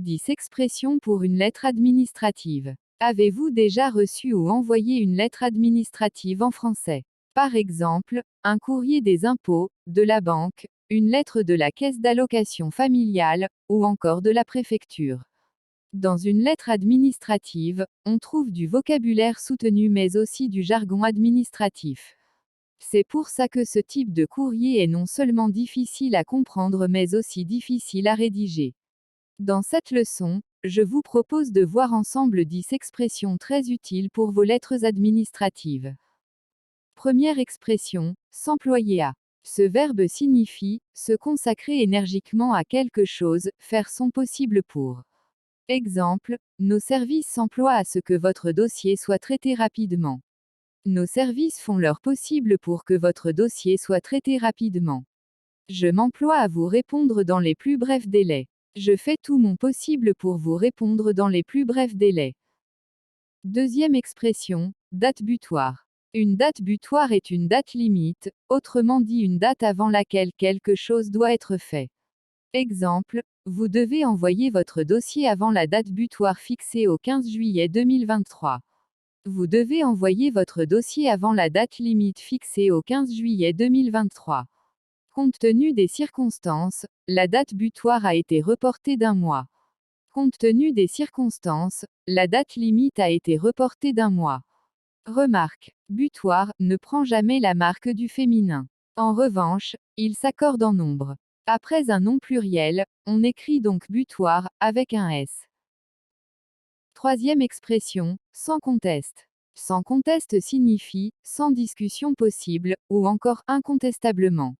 10 expressions pour une lettre administrative. Avez-vous déjà reçu ou envoyé une lettre administrative en français? Par exemple, un courrier des impôts, de la banque, une lettre de la caisse d'allocation familiale, ou encore de la préfecture. Dans une lettre administrative, on trouve du vocabulaire soutenu mais aussi du jargon administratif. C'est pour ça que ce type de courrier est non seulement difficile à comprendre mais aussi difficile à rédiger. Dans cette leçon, je vous propose de voir ensemble 10 expressions très utiles pour vos lettres administratives. Première expression, s'employer à. Ce verbe signifie se consacrer énergiquement à quelque chose, faire son possible pour. Exemple, nos services s'emploient à ce que votre dossier soit traité rapidement. Nos services font leur possible pour que votre dossier soit traité rapidement. Je m'emploie à vous répondre dans les plus brefs délais. Je fais tout mon possible pour vous répondre dans les plus brefs délais. Deuxième expression, date butoir. Une date butoir est une date limite, autrement dit une date avant laquelle quelque chose doit être fait. Exemple, vous devez envoyer votre dossier avant la date butoir fixée au 15 juillet 2023. Vous devez envoyer votre dossier avant la date limite fixée au 15 juillet 2023. Compte tenu des circonstances, la date butoir a été reportée d'un mois. Compte tenu des circonstances, la date limite a été reportée d'un mois. Remarque, butoir ne prend jamais la marque du féminin. En revanche, il s'accorde en nombre. Après un nom pluriel, on écrit donc butoir, avec un S. Troisième expression, sans conteste. Sans conteste signifie, sans discussion possible, ou encore incontestablement.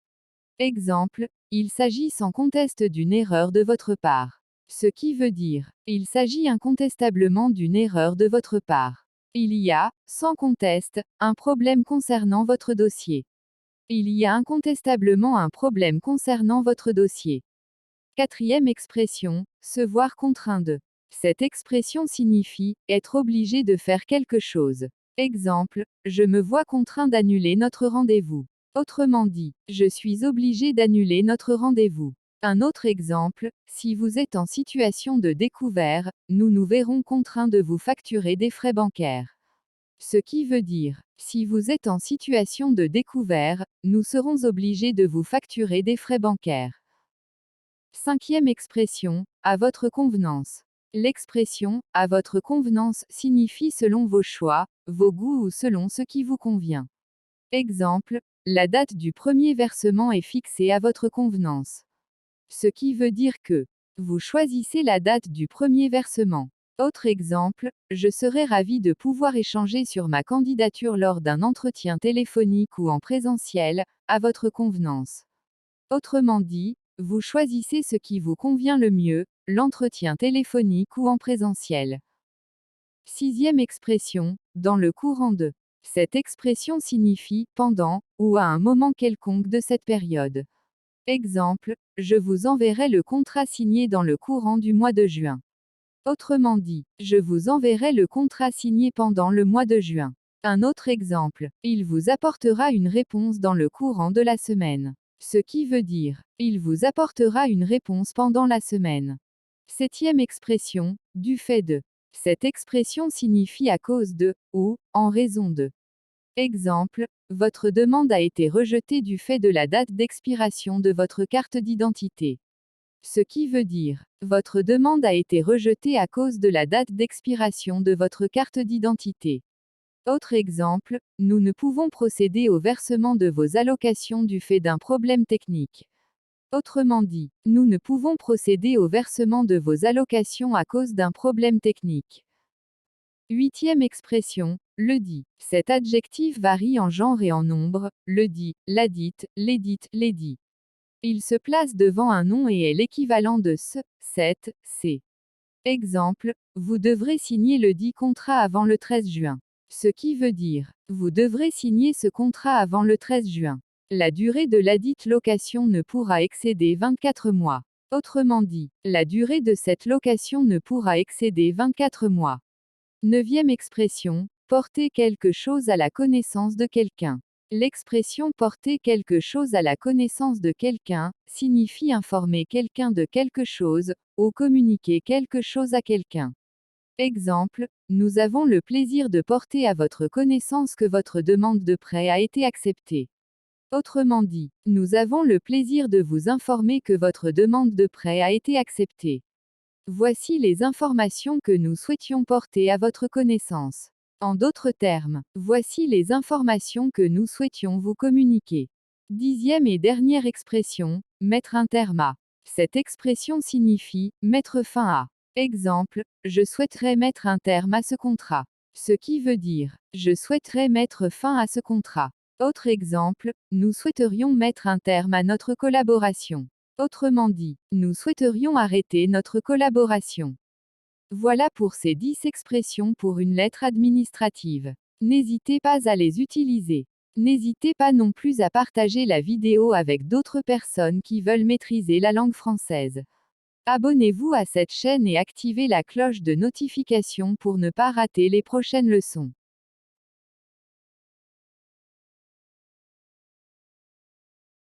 Exemple, il s'agit sans conteste d'une erreur de votre part. Ce qui veut dire, il s'agit incontestablement d'une erreur de votre part. Il y a, sans conteste, un problème concernant votre dossier. Il y a incontestablement un problème concernant votre dossier. Quatrième expression, se voir contraint de. Cette expression signifie être obligé de faire quelque chose. Exemple, je me vois contraint d'annuler notre rendez-vous. Autrement dit, je suis obligé d'annuler notre rendez-vous. Un autre exemple, si vous êtes en situation de découvert, nous nous verrons contraints de vous facturer des frais bancaires. Ce qui veut dire, si vous êtes en situation de découvert, nous serons obligés de vous facturer des frais bancaires. Cinquième expression, à votre convenance. L'expression « à votre convenance » signifie selon vos choix, vos goûts ou selon ce qui vous convient. Exemple, la date du premier versement est fixée à votre convenance. Ce qui veut dire que vous choisissez la date du premier versement. Autre exemple, je serais ravi de pouvoir échanger sur ma candidature lors d'un entretien téléphonique ou en présentiel, à votre convenance. Autrement dit, vous choisissez ce qui vous convient le mieux, l'entretien téléphonique ou en présentiel. Sixième expression, dans le courant de. Cette expression signifie pendant, ou à un moment quelconque de cette période. Exemple, je vous enverrai le contrat signé dans le courant du mois de juin. Autrement dit, je vous enverrai le contrat signé pendant le mois de juin. Un autre exemple, il vous apportera une réponse dans le courant de la semaine. Ce qui veut dire, il vous apportera une réponse pendant la semaine. Septième expression, du fait de. Cette expression signifie à cause de, ou, en raison de. Exemple, votre demande a été rejetée du fait de la date d'expiration de votre carte d'identité. Ce qui veut dire, votre demande a été rejetée à cause de la date d'expiration de votre carte d'identité. Autre exemple, nous ne pouvons procéder au versement de vos allocations du fait d'un problème technique. Autrement dit, nous ne pouvons procéder au versement de vos allocations à cause d'un problème technique. Huitième expression, le dit. Cet adjectif varie en genre et en nombre, le dit, la dite, l'édite, les dit. Il se place devant un nom et est l'équivalent de ce, cette, c'est. Exemple, vous devrez signer le dit contrat avant le 13 juin. Ce qui veut dire, vous devrez signer ce contrat avant le 13 juin. La durée de ladite location ne pourra excéder 24 mois. Autrement dit, la durée de cette location ne pourra excéder 24 mois. Neuvième expression, porter quelque chose à la connaissance de quelqu'un. L'expression porter quelque chose à la connaissance de quelqu'un signifie informer quelqu'un de quelque chose, ou communiquer quelque chose à quelqu'un. Exemple, nous avons le plaisir de porter à votre connaissance que votre demande de prêt a été acceptée. Autrement dit, nous avons le plaisir de vous informer que votre demande de prêt a été acceptée. Voici les informations que nous souhaitions porter à votre connaissance. En d'autres termes, voici les informations que nous souhaitions vous communiquer. 10e et dernière expression, mettre un terme à. Cette expression signifie mettre fin à. Exemple, je souhaiterais mettre un terme à ce contrat. Ce qui veut dire, je souhaiterais mettre fin à ce contrat. Autre exemple, nous souhaiterions mettre un terme à notre collaboration. Autrement dit, nous souhaiterions arrêter notre collaboration. Voilà pour ces 10 expressions pour une lettre administrative. N'hésitez pas à les utiliser. N'hésitez pas non plus à partager la vidéo avec d'autres personnes qui veulent maîtriser la langue française. Abonnez-vous à cette chaîne et activez la cloche de notification pour ne pas rater les prochaines leçons.